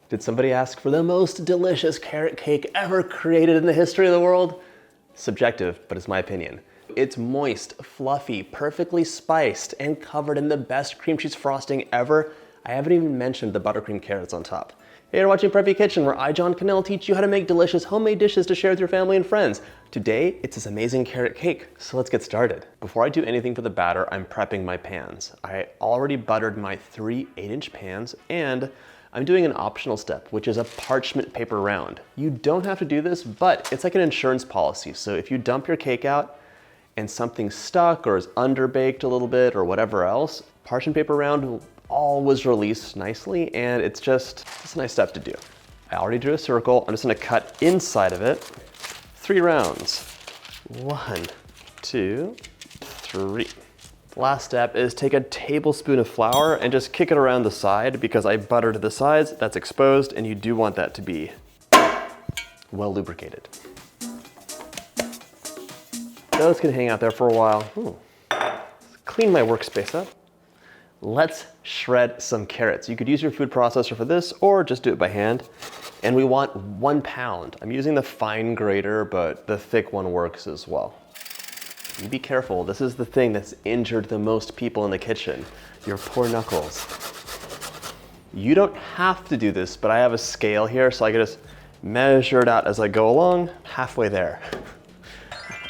Did somebody ask for the most delicious carrot cake ever created in the history of the world? Subjective, but it's my opinion. It's moist, fluffy, perfectly spiced, and covered in the best cream cheese frosting ever. I haven't even mentioned the buttercream carrots on top. Hey, you're watching Preppy Kitchen, where I, John Cannell, teach you how to make delicious homemade dishes to share with your family and friends. Today, it's this amazing carrot cake, so let's get started. Before I do anything for the batter, I'm prepping my pans. I already buttered my 3 8-inch pans, and I'm doing an optional step, which is a parchment paper round. You don't have to do this, but it's like an insurance policy. So if you dump your cake out and something's stuck or is underbaked a little bit or whatever else, parchment paper round will always release nicely, and it's a nice step to do. I already drew a circle. I'm just gonna cut inside of it 3 rounds. 1, 2, 3. Last step is take a tablespoon of flour and just kick it around the side because I buttered the sides, that's exposed, and you do want that to be well lubricated. Those can hang out there for a while. Clean my workspace up. Let's shred some carrots. You could use your food processor for this or just do it by hand. And we want 1 pound. I'm using the fine grater, but the thick one works as well. You be careful. This is the thing that's injured the most people in the kitchen. Your poor knuckles. You don't have to do this, but I have a scale here, so I can just measure it out as I go along. Halfway there.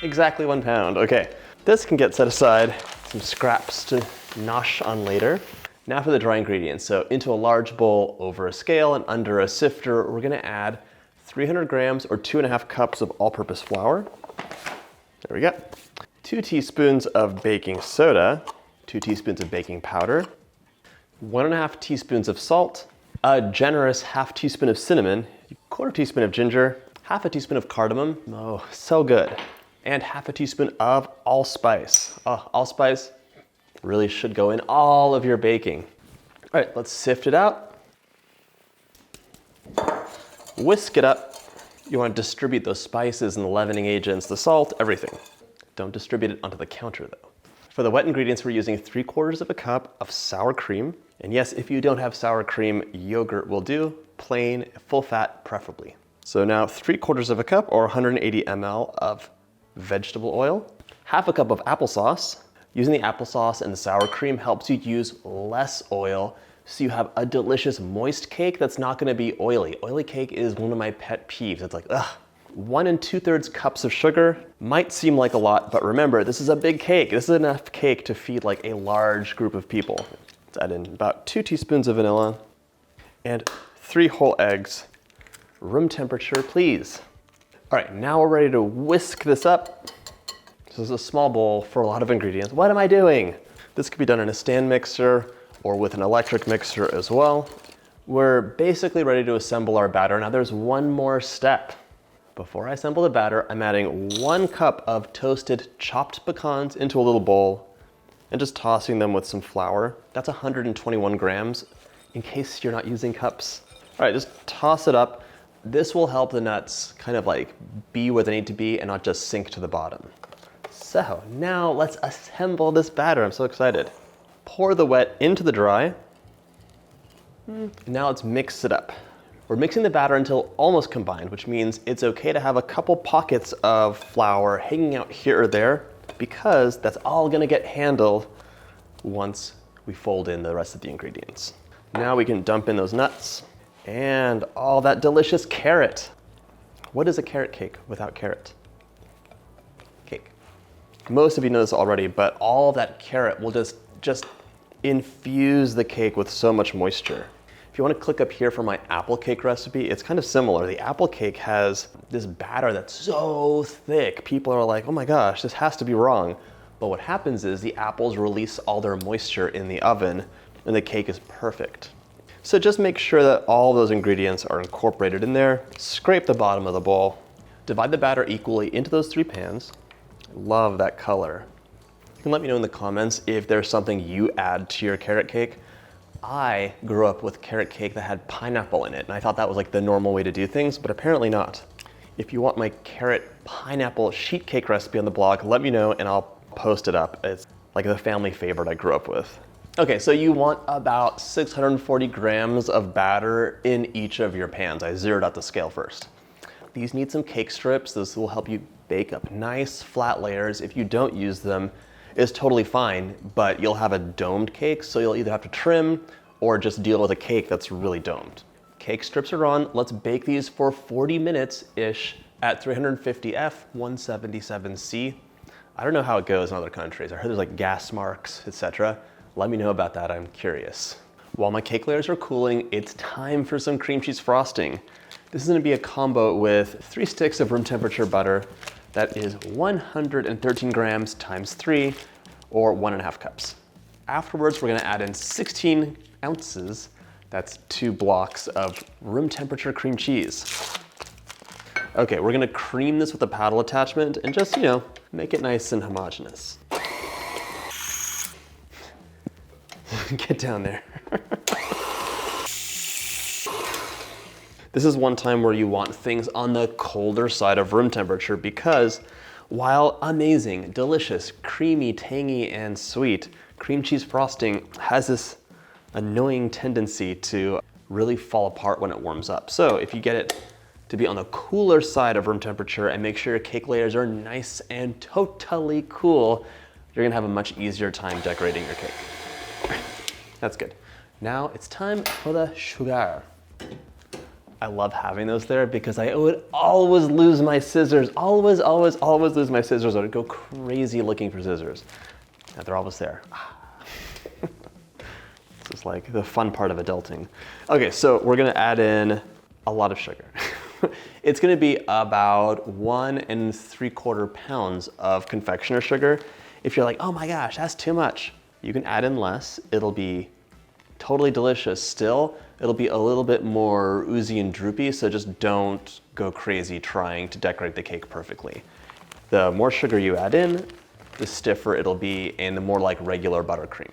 Exactly 1 pound. Okay, this can get set aside. Some scraps to nosh on later. Now for the dry ingredients. So into a large bowl over a scale and under a sifter, we're gonna add 300 grams or 2.5 cups of all-purpose flour. There we go. 2 teaspoons of baking soda, 2 teaspoons of baking powder, 1.5 teaspoons of salt, a generous 1/2 teaspoon of cinnamon, 1/4 teaspoon of ginger, 1/2 teaspoon of cardamom, oh, so good, and 1/2 teaspoon of allspice. Allspice really should go in all of your baking. All right, let's sift it out. Whisk it up. You want to distribute those spices and the leavening agents, the salt, everything. Don't distribute it onto the counter though. For the wet ingredients, we're using 3/4 of a cup of sour cream. And yes, if you don't have sour cream, yogurt will do, plain, full fat preferably. So now 3/4 of a cup or 180 ml of vegetable oil, 1/2 cup of applesauce. Using the applesauce and the sour cream helps you use less oil so you have a delicious moist cake that's not gonna be oily. Oily cake is one of my pet peeves. It's like, ugh. 1 2/3 cups of sugar might seem like a lot, but remember, this is a big cake. This is enough cake to feed like a large group of people. Let's add in about 2 teaspoons of vanilla and 3 whole eggs. Room temperature, please. All right, now we're ready to whisk this up. This is a small bowl for a lot of ingredients. What am I doing? This could be done in a stand mixer or with an electric mixer as well. We're basically ready to assemble our batter. Now there's one more step. Before I assemble the batter, I'm adding 1 cup of toasted chopped pecans into a little bowl and just tossing them with some flour. That's 121 grams in case you're not using cups. All right, just toss it up. This will help the nuts kind of like be where they need to be and not just sink to the bottom. So now let's assemble this batter. I'm so excited. Pour the wet into the dry. Now let's mix it up. We're mixing the batter until almost combined, which means it's okay to have a couple pockets of flour hanging out here or there because that's all gonna get handled once we fold in the rest of the ingredients. Now we can dump in those nuts and all that delicious carrot. What is a carrot cake without carrot? Cake. Most of you know this already, but all of that carrot will just infuse the cake with so much moisture. If you want to click up here for my apple cake recipe, it's kind of similar. The apple cake has this batter that's so thick. People are like, oh my gosh, this has to be wrong. But what happens is the apples release all their moisture in the oven and the cake is perfect. So just make sure that all those ingredients are incorporated in there. Scrape the bottom of the bowl. Divide the batter equally into those 3 pans. Love that color. You can let me know in the comments if there's something you add to your carrot cake. I grew up with carrot cake that had pineapple in it, and I thought that was like the normal way to do things, but apparently not. If you want my carrot pineapple sheet cake recipe on the blog, let me know and I'll post it up. It's like the family favorite I grew up with. Okay, so you want about 640 grams of batter in each of your pans. I zeroed out the scale first. These need some cake strips. This will help you bake up nice flat layers. If you don't use them, it's totally fine, but you'll have a domed cake, so you'll either have to trim or just deal with a cake that's really domed. Cake strips are on. Let's bake these for 40 minutes-ish at 350 F, 177 C. I don't know how it goes in other countries. I heard there's like gas marks, etc. Let me know about that, I'm curious. While my cake layers are cooling, it's time for some cream cheese frosting. This is gonna be a combo with 3 sticks of room temperature butter. That is 113 grams times 3, or 1.5 cups. Afterwards, we're gonna add in 16 ounces, that's 2 blocks of room temperature cream cheese. Okay, we're gonna cream this with a paddle attachment and just, make it nice and homogeneous. Get down there. This is one time where you want things on the colder side of room temperature because while amazing, delicious, creamy, tangy, and sweet, cream cheese frosting has this annoying tendency to really fall apart when it warms up. So if you get it to be on the cooler side of room temperature and make sure your cake layers are nice and totally cool, you're gonna have a much easier time decorating your cake. That's good. Now it's time for the sugar. I love having those there because I would always lose my scissors. Always lose my scissors. I would go crazy looking for scissors. Now they're always there. This is like the fun part of adulting. Okay, so we're gonna add in a lot of sugar. It's gonna be about 1 3/4 pounds of confectioner sugar. If you're like, oh my gosh, that's too much, you can add in less. It'll be totally delicious still. It'll be a little bit more oozy and droopy, so just don't go crazy trying to decorate the cake perfectly. The more sugar you add in, the stiffer it'll be and the more like regular buttercream.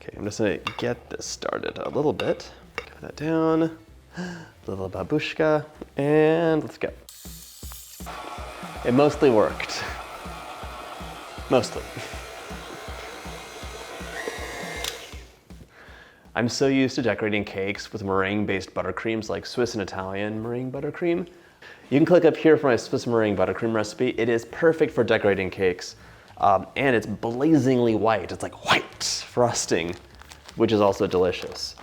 Okay, I'm just gonna get this started a little bit. Put that down, a little babushka, and let's go. It mostly worked. Mostly. I'm so used to decorating cakes with meringue-based buttercreams like Swiss and Italian meringue buttercream. You can click up here for my Swiss meringue buttercream recipe. It is perfect for decorating cakes, and it's blazingly white. It's like white frosting, which is also delicious.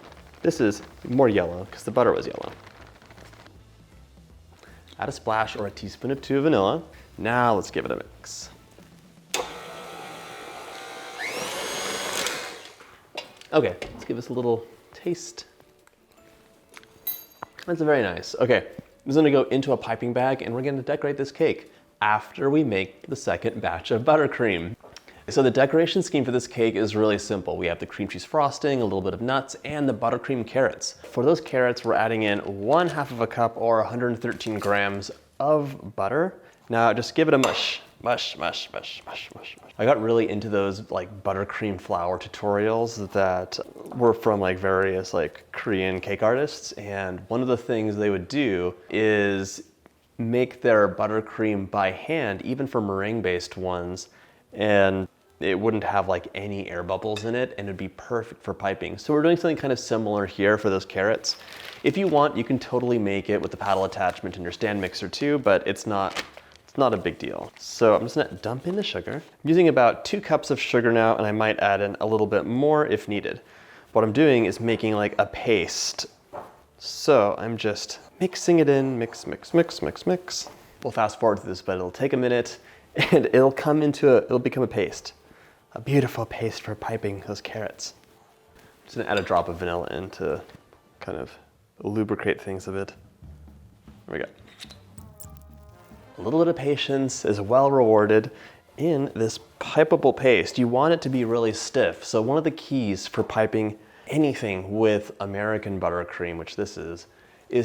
This is more yellow because the butter was yellow. Add a splash or a teaspoon or 2 of vanilla. Now let's give it a mix. Okay, let's give this a little taste. That's very nice. Okay, I'm just gonna go into a piping bag and we're gonna decorate this cake after we make the second batch of buttercream. So the decoration scheme for this cake is really simple. We have the cream cheese frosting, a little bit of nuts, and the buttercream carrots. For those carrots, we're adding in 1/2 cup or 113 grams of butter. Now just give it a mush. Mush, mush, mush, mush, mush, mush. I got really into those like buttercream flour tutorials that were from like various like Korean cake artists. And one of the things they would do is make their buttercream by hand, even for meringue-based ones. And it wouldn't have like any air bubbles in it and it'd be perfect for piping. So we're doing something kind of similar here for those carrots. If you want, you can totally make it with the paddle attachment in your stand mixer too, but it's not a big deal. So I'm just gonna dump in the sugar. I'm using about 2 cups of sugar now, and I might add in a little bit more if needed. What I'm doing is making like a paste. So I'm just mixing it in, mix, mix, mix, mix, mix. We'll fast forward to this, but it'll take a minute and it'll become a paste. A beautiful paste for piping those carrots. I'm just gonna add a drop of vanilla in to kind of lubricate things a bit. There we go. A little bit of patience is well rewarded in this pipeable paste. You want it to be really stiff. So one of the keys for piping anything with American buttercream, which this is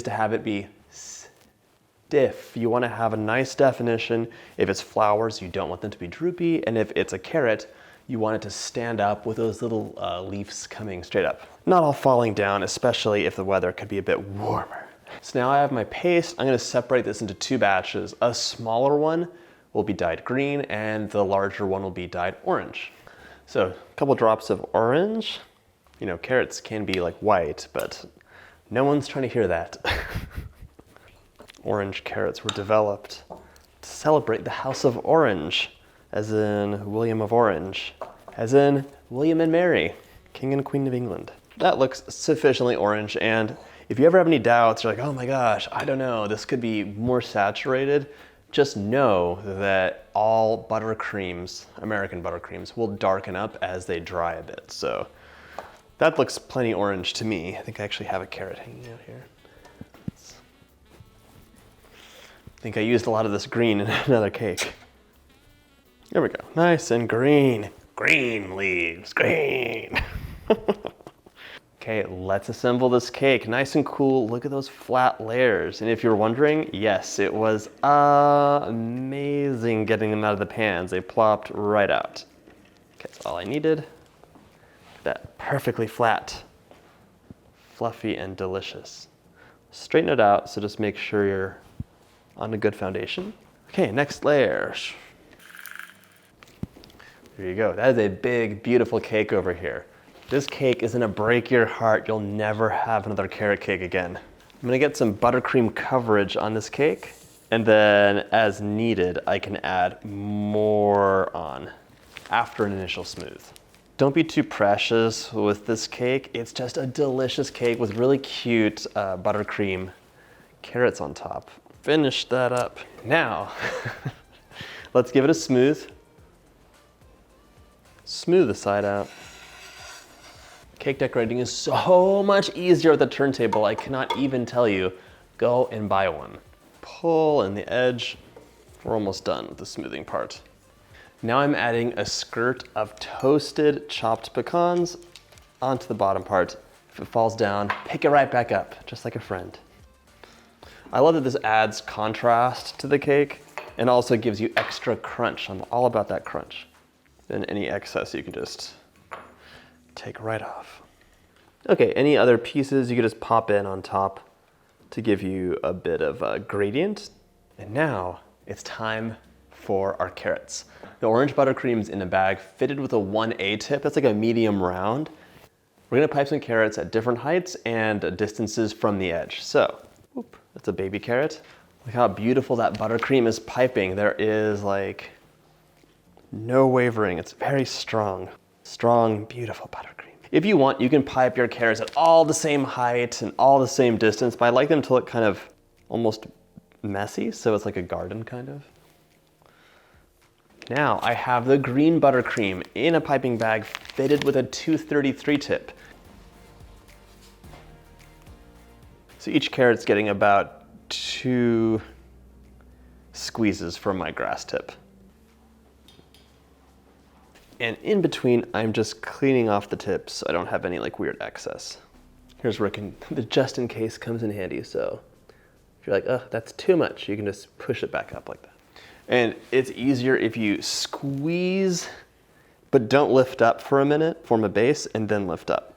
to have it be stiff. You want to have a nice definition. If it's flowers, you don't want them to be droopy. And if it's a carrot, you want it to stand up with those little leaves coming straight up. Not all falling down, especially if the weather could be a bit warmer. So now I have my paste. I'm gonna separate this into 2 batches. A smaller one will be dyed green and the larger one will be dyed orange. So a couple drops of orange. You know, carrots can be like white, but no one's trying to hear that. Orange carrots were developed to celebrate the House of Orange, as in William of Orange, as in William and Mary, King and Queen of England. That looks sufficiently orange, and if you ever have any doubts, you're like, oh my gosh, I don't know, this could be more saturated, just know that all buttercreams, American buttercreams, will darken up as they dry a bit. So that looks plenty orange to me. I think I actually have a carrot hanging out here. I think I used a lot of this green in another cake. There we go, nice and green. Green leaves, green. Okay, let's assemble this cake. Nice and cool, look at those flat layers. And if you're wondering, yes, it was amazing getting them out of the pans. They plopped right out. Okay, that's all I needed. That perfectly flat, fluffy and delicious. Straighten it out, so just make sure you're on a good foundation. Okay, next layer. There you go, that is a big, beautiful cake over here. This cake is gonna break your heart. You'll never have another carrot cake again. I'm gonna get some buttercream coverage on this cake, and then as needed, I can add more on after an initial smooth. Don't be too precious with this cake. It's just a delicious cake with really cute buttercream carrots on top. Finish that up. Now, let's give it a smooth. Smooth the side out. Cake decorating is so much easier with a turntable, I cannot even tell you. Go and buy one. Pull in the edge. We're almost done with the smoothing part. Now I'm adding a skirt of toasted chopped pecans onto the bottom part. If it falls down, pick it right back up, just like a friend. I love that this adds contrast to the cake and also gives you extra crunch. I'm all about that crunch. Then any excess you can just take right off. Okay, any other pieces you could just pop in on top to give you a bit of a gradient. And now it's time for our carrots. The orange buttercream's in a bag fitted with a 1A tip. That's like a medium round. We're gonna pipe some carrots at different heights and distances from the edge. So, whoop, that's a baby carrot. Look how beautiful that buttercream is piping. There is like no wavering. It's very strong. Strong, beautiful buttercream. If you want, you can pipe your carrots at all the same height and all the same distance, but I like them to look kind of almost messy, so it's like a garden kind of. Now I have the green buttercream in a piping bag fitted with a 233 tip. So each carrot's getting about 2 squeezes from my grass tip. And in between, I'm just cleaning off the tips so I don't have any like weird excess. Here's where the just in case comes in handy. So if you're like, oh, that's too much, you can just push it back up like that. And it's easier if you squeeze, but don't lift up for a minute, form a base, and then lift up.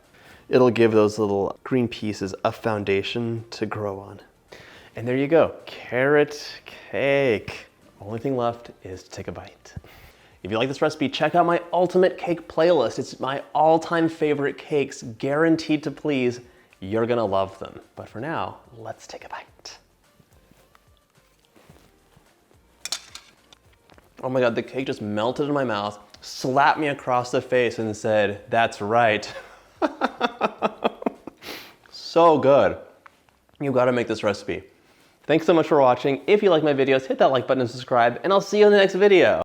It'll give those little green pieces a foundation to grow on. And there you go, carrot cake. Only thing left is to take a bite. If you like this recipe, check out my ultimate cake playlist. It's my all-time favorite cakes, guaranteed to please. You're gonna love them. But for now, let's take a bite. Oh my God, the cake just melted in my mouth, slapped me across the face and said, that's right. So good. You've gotta make this recipe. Thanks so much for watching. If you like my videos, hit that like button and subscribe, and I'll see you in the next video.